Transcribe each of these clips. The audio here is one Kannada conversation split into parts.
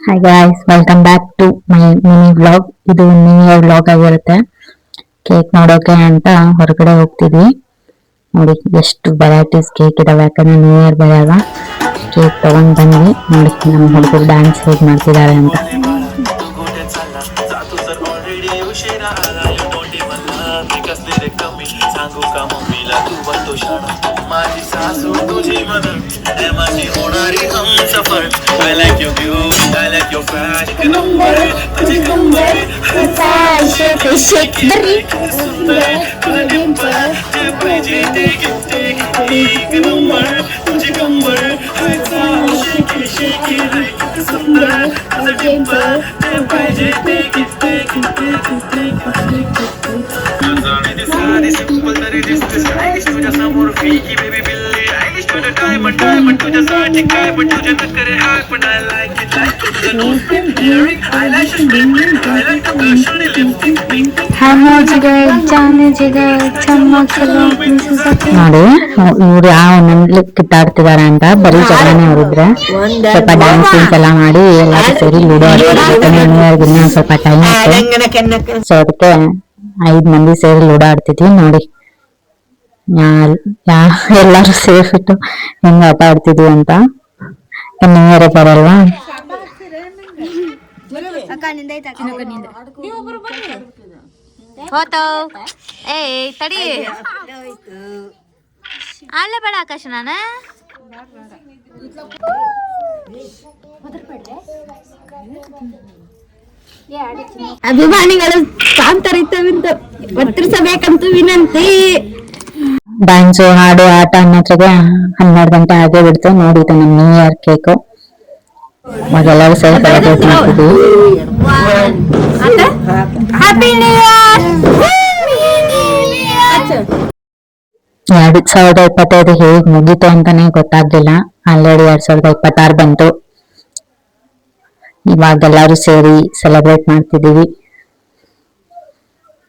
Hi guys, welcome back to my mini vlog. ಇದು ನ್ಯೂ ಇಯರ್ ವ್ಲಾಗ್ ಆಗಿರುತ್ತೆ. ಕೇಕ್ ನೋಡೋಕೆ ಅಂತ ಹೊರಗಡೆ ಹೋಗ್ತಿದ್ವಿ. ನೋಡಿ ಎಷ್ಟು ವೆರೈಟೀಸ್ ಕೇಕ್ ಇದಾವೆ, ಯಾಕಂದ್ರೆ ನ್ಯೂ ಇಯರ್ ಬರೆಯಾಗ ಕೇಕ್ ತಗೊಂಡ್ ಬಂದ್ವಿ. ನೋಡಿ ನಮ್ಮ ಹುಡುಗರು ಡ್ಯಾನ್ಸ್ ಹೇಗೆ ಮಾಡ್ತಿದ್ದಾರೆ ಅಂತ. माझी सासू तुझी मदर माझी होणारी Humsafar I like your view, I like your fashion number तुझे कंबर shake सुंदर तुझे डिंपल जे पाहिजे ते घेते एक नंबर तुझे कंबर shake सुंदर तुझे डिंपल जे पाहिजे ते घेते सारी सिंपल तरी दिसते स्टाइलिश तुझ्या समोर फीकी बेबी बिल्ली आईलिश तुझ्या डायमंड तुझ्यासाठी काय पण तुझ्या नखरे हाक पण I like it तुझं nose pin earring eyelashes bling I like the blush and lipstick pink हम जिगर जाने जिगर चमक चलो ನೋಡಿ ಇವ್ರು ಯಾವ ನಂದ್ಲಿ ಕಿತ್ತಾಡ್ತಿದಾರೆ ಅಂತ ಬರೀ ಜಗಳನೆ ಅವರಿದ್ರೆ. ಸ್ವಲ್ಪ ಡ್ಯಾನ್ಸ್ ಎಲ್ಲ ಮಾಡಿ ಎಲ್ಲರೂ ಸೇರಿ ಲೂಡೋ ಆಡ್ತಿದ್ವಿ. ಸ್ವಲ್ಪ ಟೈಮ್ ಇತ್ತು, ಸೊ ಅದಕ್ಕೆ 5 ಮಂದಿ ಸೇರಿ ಲೂಡೋ ಆಡ್ತಿದ್ವಿ. ನೋಡಿ ಎಲ್ಲಾರು ಸೇರ್ಬಿಟ್ಟು ಹೆಂಗ ಆಟ ಆಡ್ತಿದ್ವಿ ಅಂತ. ನೀವೇ ಬರಲ್ವಾ? ಫೋಟೋ ಏ ತಡಿ ಆಡ್ಲೇ ಬೇಡ ಆಕಾಶ ನಾನು ಅಭಿಮಾನಿಗಳು ಕಾಂತರಿತವೆಂದು ಒತ್ತರಿಸಬೇಕಂತ ವಿನಂತಿ. ಡ್ಯಾನ್ಸು ಹಾಡು ಆಟ ಅನ್ನೋದ್ರಾಗೆ 12 ಗಂಟೆ ಆಗೇ ಬಿಡ್ತು. ನೋಡಿ ಇದು ನಮ್ಮ ನ್ಯೂ ಇಯರ್ ಕೇಕು. ಎಲ್ಲರೂ ಸೇರಿ ಸೆಲೆಬ್ರೇಟ್ ಮಾಡ್ತಿದ್ವಿ. Happy new year. 2025 ಹೇಗ್ ಮುಗೀತು ಅಂತಾನೆ ಗೊತ್ತಾಗ್ಲಿಲ್ಲ. ಆಲ್ರೆಡಿ 2026 ಬಂತು. ಇವಾಗ ಎಲ್ಲರೂ ಸೇರಿ ಸೆಲೆಬ್ರೇಟ್ ಮಾಡ್ತಿದೀವಿ.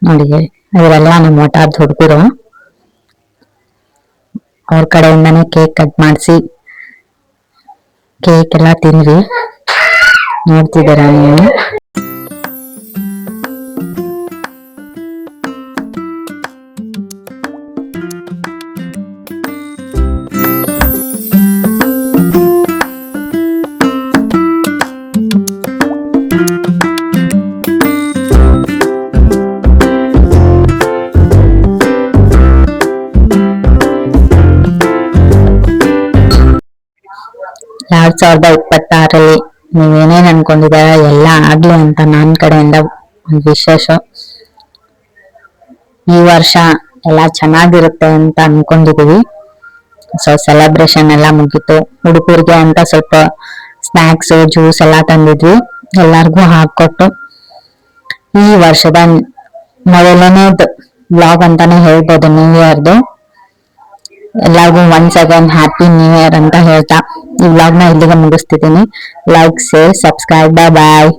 ನೋಡಿ ಇವರೆಲ್ಲ ನಮ್ಮ ಒಟ್ಟಾದ ಹುಡುಗರು. ಅವ್ರ ಕಡೆಯಿಂದಾನೇ ಕೇಕ್ ಕಟ್ ಮಾಡಿಸಿ ಕೇಕ್ ಎಲ್ಲ ತಿನ್ರಿ. ನೋಡ್ತಿದ್ದೀರಾ ನೀವು? ಎರಡ್ 2026 ನೀವೇನೇನ್ ಅನ್ಕೊಂಡಿದಾರ ಎಲ್ಲ ಆಗ್ಲಿ ಅಂತ ನನ್ನ ಕಡೆಯಿಂದ ಒಂದು ವಿಶೇಷ. ಈ ವರ್ಷ ಎಲ್ಲ ಚೆನ್ನಾಗಿರುತ್ತೆ ಅಂತ ಅನ್ಕೊಂಡಿದೀವಿ. ಸೊ ಸೆಲೆಬ್ರೇಷನ್ ಎಲ್ಲ ಮುಗೀತು. ಹುಡುಗರಿಗೆ ಅಂತ ಸ್ವಲ್ಪ ಸ್ನಾಕ್ಸ್ ಜ್ಯೂಸ್ ಎಲ್ಲ ತಂದಿದ್ವಿ, ಎಲ್ಲಾರ್ಗು ಹಾಕೊಟ್ಟು. ಈ ವರ್ಷದ ಮೊದಲನೇದು ವ್ಲಾಗ್ ಅಂತಾನೆ ಹೇಳ್ಬೋದು ನ್ಯೂ ಇಯರ್ದು. ಎಲ್ಲರಿಗೂ once again happy new year ಅಂತ ಹೇಳ್ತಾ ಈ ವ್ಲಾಗ್ ನ ಇಲ್ಲಿಗೆ ಮುಗಿಸ್ತಿದ್ದೀನಿ. Like, share, subscribe. ಬಾಯ್.